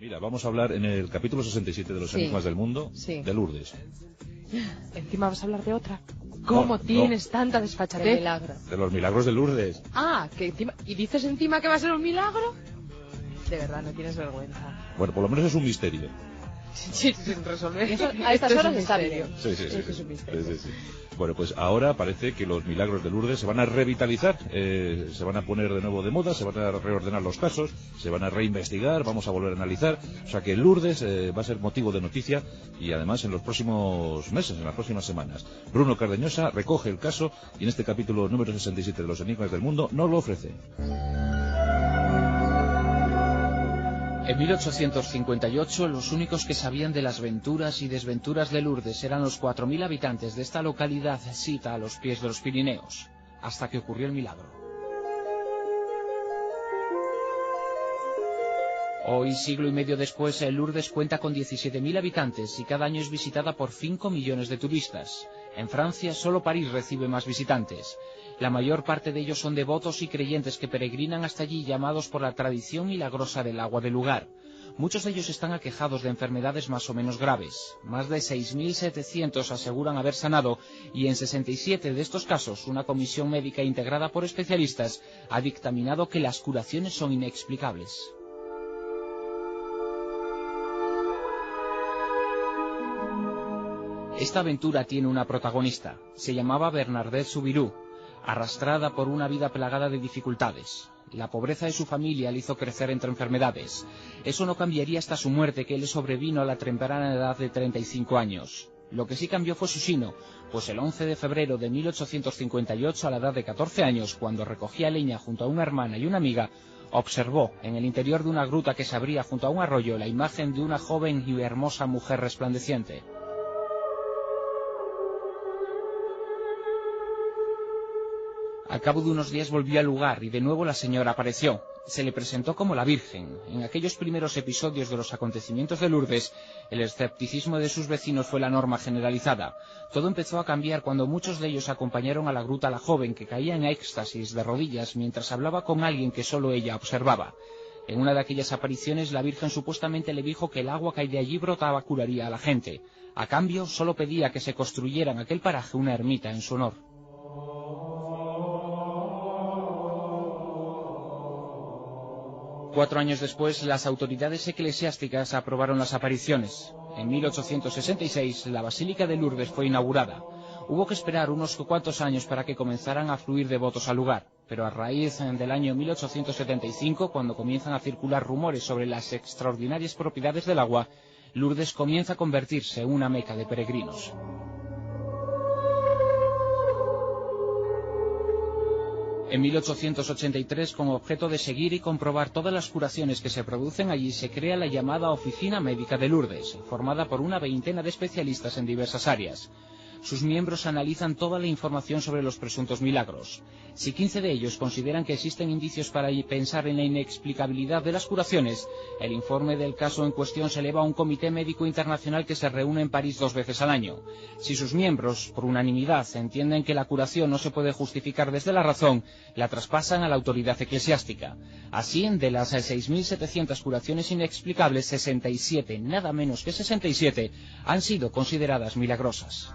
Mira, vamos a hablar en el capítulo 67 de los Enigmas del Mundo de Lourdes. Encima vas a hablar de otra. ¿Cómo tienes tanta desfachatez? De los milagros de Lourdes. Ah, que encima... ¿Y dices encima que va a ser un milagro? De verdad, no tienes vergüenza. Bueno, por lo menos es un misterio. Sí, sin resolver. Eso, a estas horas está bien. Sí. Bueno, pues ahora parece que los milagros de Lourdes se van a revitalizar, se van a poner de nuevo de moda, se van a reordenar los casos, se van a reinvestigar, vamos a volver a analizar. O sea que Lourdes va a ser motivo de noticia y además en los próximos meses, en las próximas semanas. Bruno Cardeñosa recoge el caso y en este capítulo número 67 de los Enigmas del Mundo nos lo ofrece. En 1858, los únicos que sabían de las venturas y desventuras de Lourdes eran los 4.000 habitantes de esta localidad sita a los pies de los Pirineos, hasta que ocurrió el milagro. Hoy, siglo y medio después, Lourdes cuenta con 17.000 habitantes y cada año es visitada por 5 millones de turistas. En Francia, solo París recibe más visitantes. La mayor parte de ellos son devotos y creyentes que peregrinan hasta allí llamados por la tradición milagrosa del agua del lugar. Muchos de ellos están aquejados de enfermedades más o menos graves. Más de 6.700 aseguran haber sanado y en 67 de estos casos una comisión médica integrada por especialistas ha dictaminado que las curaciones son inexplicables. Esta aventura tiene una protagonista. Se llamaba Bernadette Soubirous, arrastrada por una vida plagada de dificultades. La pobreza de su familia le hizo crecer entre enfermedades. Eso no cambiaría hasta su muerte, que le sobrevino a la temprana edad de 35 años. Lo que sí cambió fue su sino, pues el 11 de febrero de 1858, a la edad de 14 años, cuando recogía leña junto a una hermana y una amiga, observó en el interior de una gruta que se abría junto a un arroyo la imagen de una joven y hermosa mujer resplandeciente. Al cabo de unos días volvió al lugar y de nuevo la señora apareció. Se le presentó como la Virgen. En aquellos primeros episodios de los acontecimientos de Lourdes, el escepticismo de sus vecinos fue la norma generalizada. Todo empezó a cambiar cuando muchos de ellos acompañaron a la gruta a la joven, que caía en éxtasis de rodillas mientras hablaba con alguien que solo ella observaba. En una de aquellas apariciones, la Virgen supuestamente le dijo que el agua que de allí brotaba curaría a la gente. A cambio, solo pedía que se construyera en aquel paraje una ermita en su honor. 4 años después, las autoridades eclesiásticas aprobaron las apariciones. En 1866, la Basílica de Lourdes fue inaugurada. Hubo que esperar unos cuantos años para que comenzaran a fluir devotos al lugar, pero a raíz del año 1875, cuando comienzan a circular rumores sobre las extraordinarias propiedades del agua, Lourdes comienza a convertirse en una meca de peregrinos. En 1883, con objeto de seguir y comprobar todas las curaciones que se producen allí, se crea la llamada Oficina Médica de Lourdes, formada por una veintena de especialistas en diversas áreas. Sus miembros analizan toda la información sobre los presuntos milagros. Si 15 de ellos consideran que existen indicios para pensar en la inexplicabilidad de las curaciones, el informe del caso en cuestión se eleva a un comité médico internacional que se reúne en París 2 veces al año. Si sus miembros, por unanimidad, entienden que la curación no se puede justificar desde la razón, la traspasan a la autoridad eclesiástica. Así, de las 6.700 curaciones inexplicables, 67, nada menos que 67, han sido consideradas milagrosas.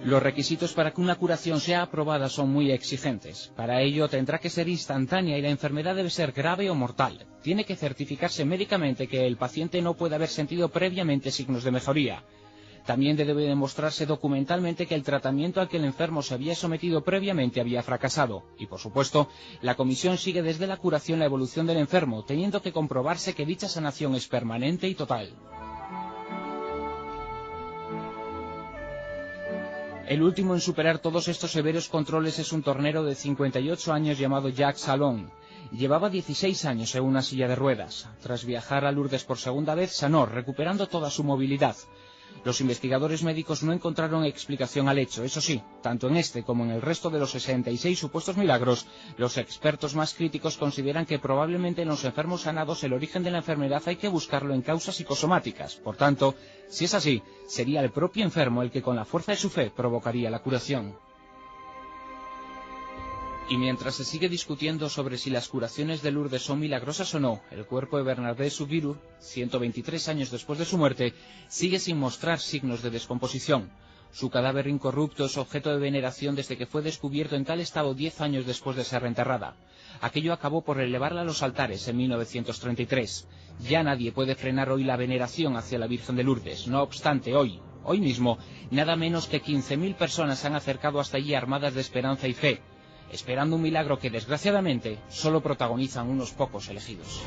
Los requisitos para que una curación sea aprobada son muy exigentes. Para ello tendrá que ser instantánea y la enfermedad debe ser grave o mortal. Tiene que certificarse médicamente que el paciente no puede haber sentido previamente signos de mejoría. También debe demostrarse documentalmente que el tratamiento al que el enfermo se había sometido previamente había fracasado. Y por supuesto, la comisión sigue desde la curación la evolución del enfermo, teniendo que comprobarse que dicha sanación es permanente y total. El último en superar todos estos severos controles es un tornero de 58 años llamado Jacques Salon. Llevaba 16 años en una silla de ruedas. Tras viajar a Lourdes por segunda vez, sanó, recuperando toda su movilidad. Los investigadores médicos no encontraron explicación al hecho. Eso sí, tanto en este como en el resto de los 66 supuestos milagros, los expertos más críticos consideran que probablemente en los enfermos sanados el origen de la enfermedad hay que buscarlo en causas psicosomáticas. Por tanto, si es así, sería el propio enfermo el que con la fuerza de su fe provocaría la curación. Y mientras se sigue discutiendo sobre si las curaciones de Lourdes son milagrosas o no, el cuerpo de Bernadette Soubirous, 123 años después de su muerte, sigue sin mostrar signos de descomposición. Su cadáver incorrupto es objeto de veneración desde que fue descubierto en tal estado 10 años después de ser reenterrada. Aquello acabó por elevarla a los altares en 1933. Ya nadie puede frenar hoy la veneración hacia la Virgen de Lourdes. No obstante, hoy mismo, nada menos que 15.000 personas se han acercado hasta allí armadas de esperanza y fe, esperando un milagro que, desgraciadamente, solo protagonizan unos pocos elegidos.